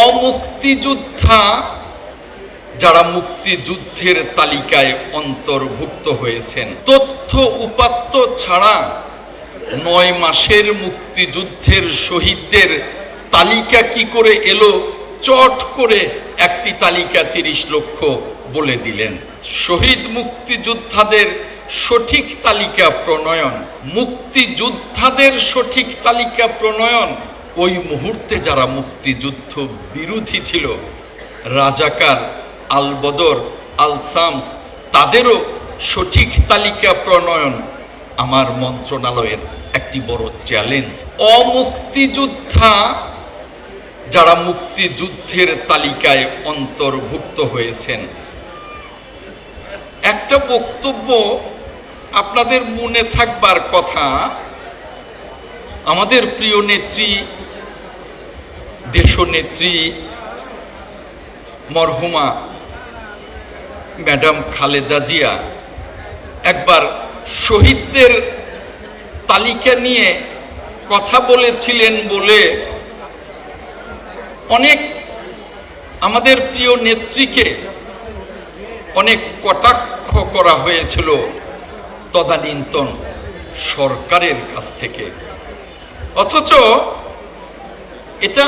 অমুক্তিযোদ্ধা যারা মুক্তিযুদ্ধের তালিকায় অন্তর্ভুক্ত হয়েছেন, তথ্য উপাত্ত ছাড়া ৯ মাসের মুক্তিযুদ্ধের শহীদদের তালিকা কি করে এলো, চট করে একটি তালিকা ৩০ লক্ষ বলে দিলেন। শহীদ মুক্তিযোদ্ধাদের সঠিক তালিকা প্রণয়ন, মুক্তিযোদ্ধাদের সঠিক তালিকা প্রণয়ন, ওই মুহূর্তে যারা মুক্তিযুদ্ধ বিরোধী ছিল, রাজাকার, আল বদর, আল শামস, তাদেরও সঠিক তালিকা প্রণয়ন আমার মন্ত্রণালয়ের একটি বড় চ্যালেঞ্জ। অমুক্তিযোদ্ধা যারা মুক্তিযুদ্ধের তালিকায় অন্তর্ভুক্ত হয়েছেন, একটা বক্তব্য আপনাদের মনে থাকবার কথা। আমাদের প্রিয় নেত্রী, দেশনেত্রী মরহুমা ম্যাডাম খালেদা জিয়া একবার শহীদদের তালিকা নিয়ে কথা বলেছিলেন বলে অনেক আমাদের প্রিয় নেত্রীকে অনেক কটাক্ষ করা হয়েছিল তদানীন্তন সরকারের কাছ থেকে। অথচ এটা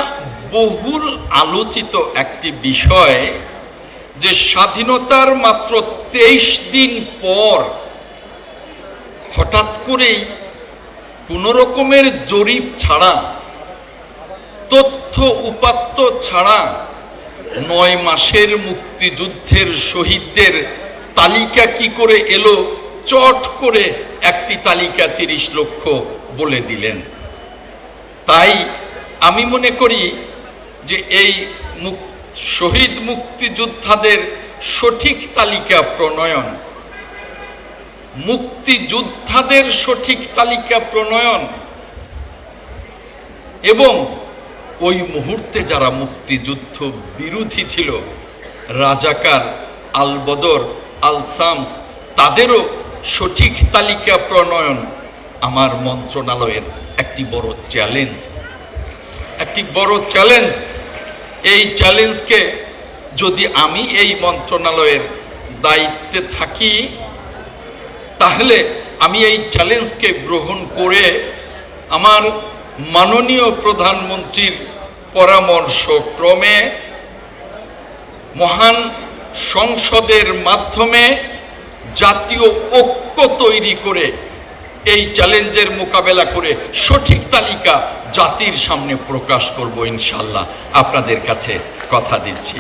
বহুল আলোচিত একটি বিষয় যে স্বাধীনতার মাত্র ২৩ দিন পর হঠাৎ করেই কোনো রকমের জরিপ ছাড়া, তথ্য উপাত্ত ছাড়া ৯ মাসের মুক্তিযুদ্ধের শহীদদের তালিকা কি করে এলো, চট করে একটি তালিকা ৩০ লক্ষ বলে দিলেন। তাই আমি মনে করি যে এই শহীদ মুক্তিযোদ্ধাদের সঠিক তালিকা প্রণয়ন, মুক্তিযোদ্ধাদের সঠিক তালিকা প্রণয়ন এবং ওই মুহূর্তে যারা মুক্তিযুদ্ধ বিরোধী ছিল, রাজাকার, আল বদর, আল শামস, তাদেরও সঠিক তালিকা প্রণয়ন আমার মন্ত্রণালয়ের একটি বড় চ্যালেঞ্জ। এই চ্যালেঞ্জকে যদি আমি এই মন্ত্রণালয়ের দায়িত্বে থাকি, তাহলে আমি এই চ্যালেঞ্জকে গ্রহণ করে আমার মাননীয় প্রধানমন্ত্রীর পরামর্শক্রমে মহান সংসদের মাধ্যমে জাতীয় ঐক্য তৈরি করে এই চ্যালেঞ্জের মোকাবেলা করে সঠিক তালিকা জাতির সামনে প্রকাশ করব ইনশাআল্লাহ। আপনাদের কাছে কথা দিচ্ছি।